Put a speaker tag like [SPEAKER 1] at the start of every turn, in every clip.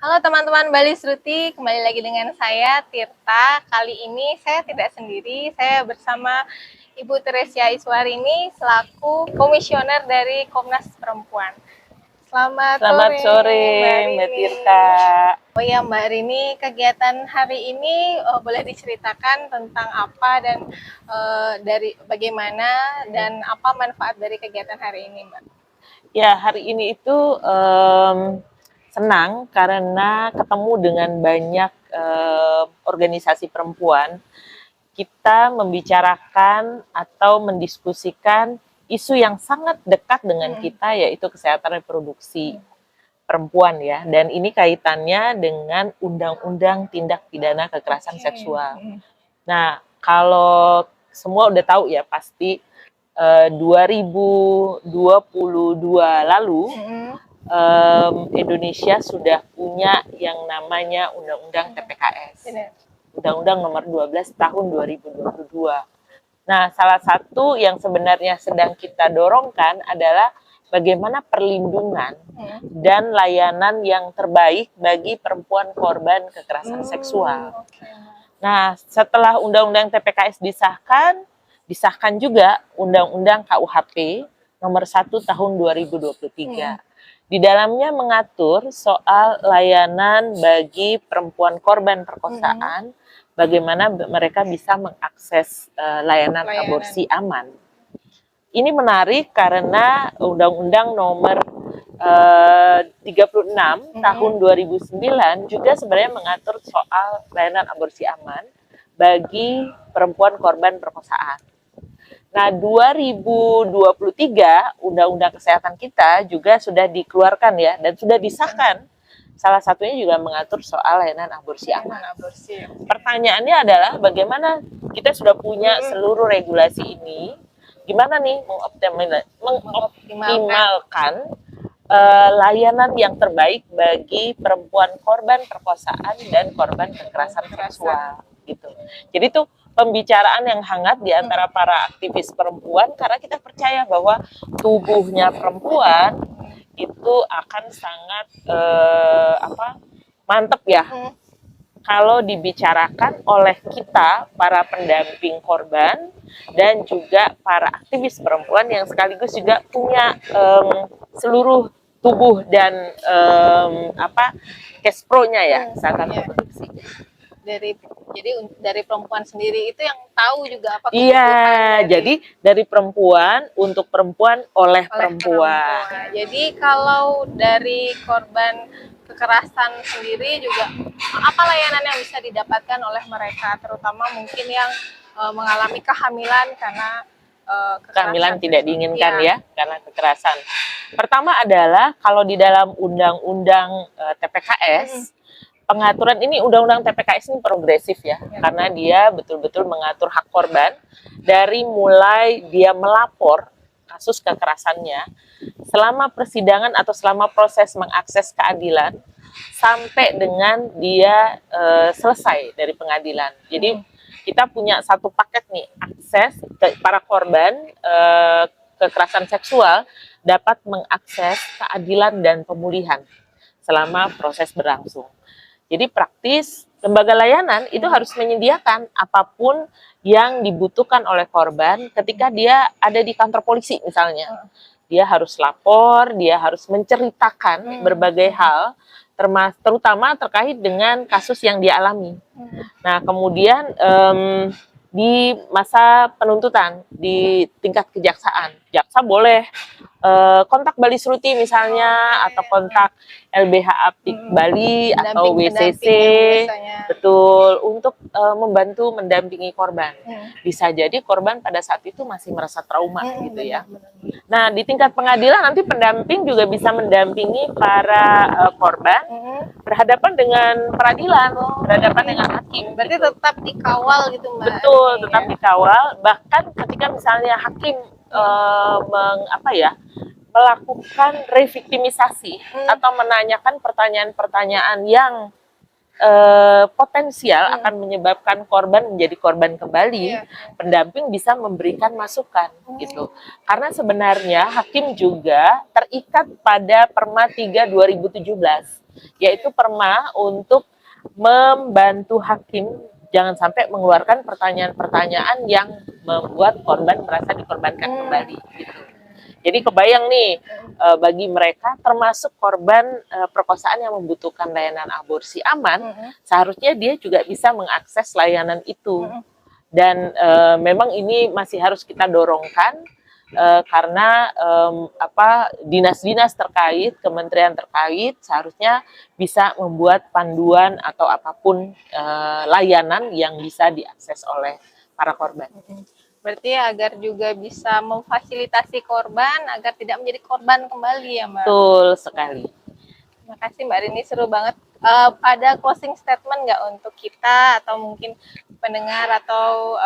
[SPEAKER 1] Halo teman-teman Bali Sruti, kembali lagi dengan saya Tirta. Kali ini saya tidak sendiri, saya bersama Ibu Teresia Iswarini selaku komisioner dari Komnas Perempuan. Selamat
[SPEAKER 2] Selamat
[SPEAKER 1] sore
[SPEAKER 2] sore,
[SPEAKER 1] Mbak
[SPEAKER 2] Mbak
[SPEAKER 1] Rini.
[SPEAKER 2] Tirta.
[SPEAKER 1] Oh ya Mbak Rini, kegiatan hari ini boleh diceritakan tentang apa dan dari bagaimana dan apa manfaat dari kegiatan hari ini Mbak?
[SPEAKER 2] Ya, hari ini itu senang karena ketemu dengan banyak organisasi perempuan. Kita membicarakan atau mendiskusikan isu yang sangat dekat dengan kita, yaitu kesehatan reproduksi perempuan ya. Dan ini kaitannya dengan Undang-Undang Tindak Pidana Kekerasan Seksual. Nah, kalau semua udah tahu ya pasti 2022 lalu Indonesia sudah punya yang namanya Undang-Undang TPKS. Undang-Undang nomor 12 tahun 2022. Nah, salah satu yang sebenarnya sedang kita dorongkan adalah bagaimana perlindungan dan layanan yang terbaik bagi perempuan korban kekerasan seksual. Nah, setelah Undang-Undang TPKS disahkan juga Undang-Undang KUHP nomor 1 tahun 2023. Di dalamnya mengatur soal layanan bagi perempuan korban perkosaan, bagaimana mereka bisa mengakses layanan aborsi aman. Ini menarik karena Undang-Undang nomor 36 tahun 2009 juga sebenarnya mengatur soal layanan aborsi aman bagi perempuan korban perkosaan. Nah, 2023 Undang-Undang Kesehatan kita juga sudah dikeluarkan ya dan sudah disahkan. Salah satunya juga mengatur soal layanan aborsi aman. Pertanyaannya adalah bagaimana kita sudah punya seluruh regulasi ini, gimana nih mengoptimalkan layanan yang terbaik bagi perempuan korban perkosaan dan korban kekerasan seksual gitu. Jadi tuh pembicaraan yang hangat di antara para aktivis perempuan karena kita percaya bahwa tubuhnya perempuan itu akan sangat mantep ya kalau dibicarakan oleh kita para pendamping korban dan juga para aktivis perempuan yang sekaligus juga punya seluruh tubuh dan cash pro-nya ya saat reproduksi.
[SPEAKER 1] Jadi dari perempuan sendiri itu yang tahu juga apa kebutuhan.
[SPEAKER 2] Iya, jadi dari perempuan untuk perempuan oleh perempuan.
[SPEAKER 1] Jadi kalau dari korban kekerasan sendiri juga apa layanan yang bisa didapatkan oleh mereka, terutama mungkin yang mengalami kehamilan karena
[SPEAKER 2] kehamilan tidak diinginkan ya karena kekerasan. Pertama adalah kalau di dalam Undang-Undang TPKS, pengaturan ini Undang-Undang TPKS ini progresif ya, karena dia betul-betul mengatur hak korban dari mulai dia melapor kasus kekerasannya, selama persidangan atau selama proses mengakses keadilan, sampai dengan dia selesai dari pengadilan. Jadi kita punya satu paket nih, akses para korban kekerasan seksual dapat mengakses keadilan dan pemulihan selama proses berlangsung. Jadi praktis, lembaga layanan itu harus menyediakan apapun yang dibutuhkan oleh korban ketika dia ada di kantor polisi misalnya. Dia harus lapor, dia harus menceritakan berbagai hal, terutama terkait dengan kasus yang dia alami. Nah, kemudian di masa penuntutan di tingkat kejaksaan, jaksa boleh kontak Bali Sruti misalnya, atau kontak LBH Apik Bali atau WCC, betul, untuk membantu mendampingi korban. Bisa jadi korban pada saat itu masih merasa trauma gitu ya. Nah, di tingkat pengadilan nanti pendamping juga bisa mendampingi para korban berhadapan dengan peradilan, berhadapan dengan hakim.
[SPEAKER 1] Berarti gitu. Tetap dikawal gitu Mbak.
[SPEAKER 2] Betul, tetap dikawal. Bahkan ketika misalnya hakim melakukan reviktimisasi atau menanyakan pertanyaan-pertanyaan yang potensial akan menyebabkan korban menjadi korban kembali,
[SPEAKER 1] Iya.
[SPEAKER 2] pendamping bisa memberikan masukan gitu. Karena sebenarnya hakim juga terikat pada Perma 3 2017, yaitu perma untuk membantu hakim jangan sampai mengeluarkan pertanyaan-pertanyaan yang membuat korban merasa dikorbankan kembali gitu. Jadi kebayang nih bagi mereka termasuk korban perkosaan yang membutuhkan layanan aborsi aman, seharusnya dia juga bisa mengakses layanan itu. Dan memang ini masih harus kita dorongkan karena dinas-dinas terkait, kementerian terkait seharusnya bisa membuat panduan atau apapun layanan yang bisa diakses oleh para korban.
[SPEAKER 1] Berarti agar juga bisa memfasilitasi korban agar tidak menjadi korban kembali ya Mbak.
[SPEAKER 2] Betul sekali.
[SPEAKER 1] Terima kasih Mbak Rini, seru banget. Ada closing statement nggak untuk kita atau mungkin pendengar atau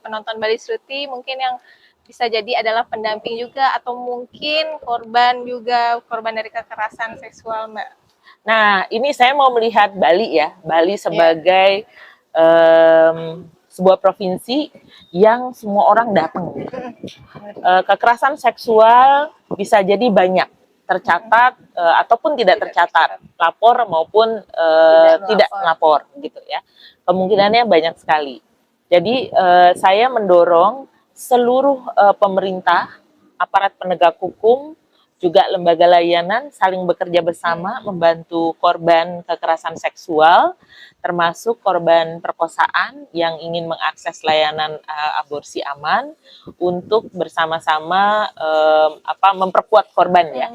[SPEAKER 1] penonton Bali Sruti mungkin yang bisa jadi adalah pendamping juga atau mungkin korban juga, korban dari kekerasan seksual Mbak.
[SPEAKER 2] Nah, ini saya mau melihat Bali ya, Bali sebagai sebuah provinsi yang semua orang datang. Kekerasan seksual bisa jadi banyak tercatat ataupun tidak tercatat, lapor maupun tidak melapor gitu ya. Kemungkinannya banyak sekali. Jadi saya mendorong seluruh pemerintah, aparat penegak hukum, juga lembaga layanan saling bekerja bersama membantu korban kekerasan seksual, termasuk korban perkosaan yang ingin mengakses layanan aborsi aman untuk bersama-sama memperkuat korban ya.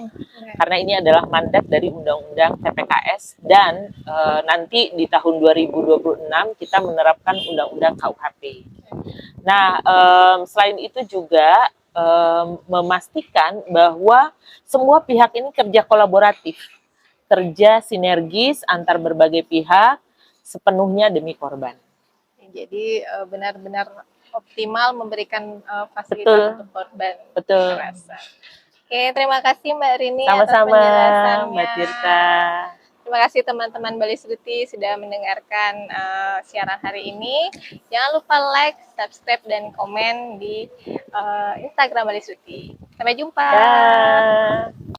[SPEAKER 2] Karena ini adalah mandat dari Undang-Undang TPKS dan nanti di tahun 2026 kita menerapkan Undang-Undang KUHP. Nah, selain itu juga memastikan bahwa semua pihak ini kerja kolaboratif, kerja sinergis antar berbagai pihak sepenuhnya demi korban.
[SPEAKER 1] Jadi benar-benar optimal memberikan fasilitas untuk korban.
[SPEAKER 2] Betul.
[SPEAKER 1] Oke, terima kasih Mbak Rini atas
[SPEAKER 2] Sama-sama
[SPEAKER 1] penjelasannya.
[SPEAKER 2] Mbak Tirta.
[SPEAKER 1] Terima kasih teman-teman Bali Sruti sudah mendengarkan siaran hari ini. Jangan lupa like, subscribe, dan komen di Instagram Bali Sruti. Sampai jumpa.
[SPEAKER 2] Dah.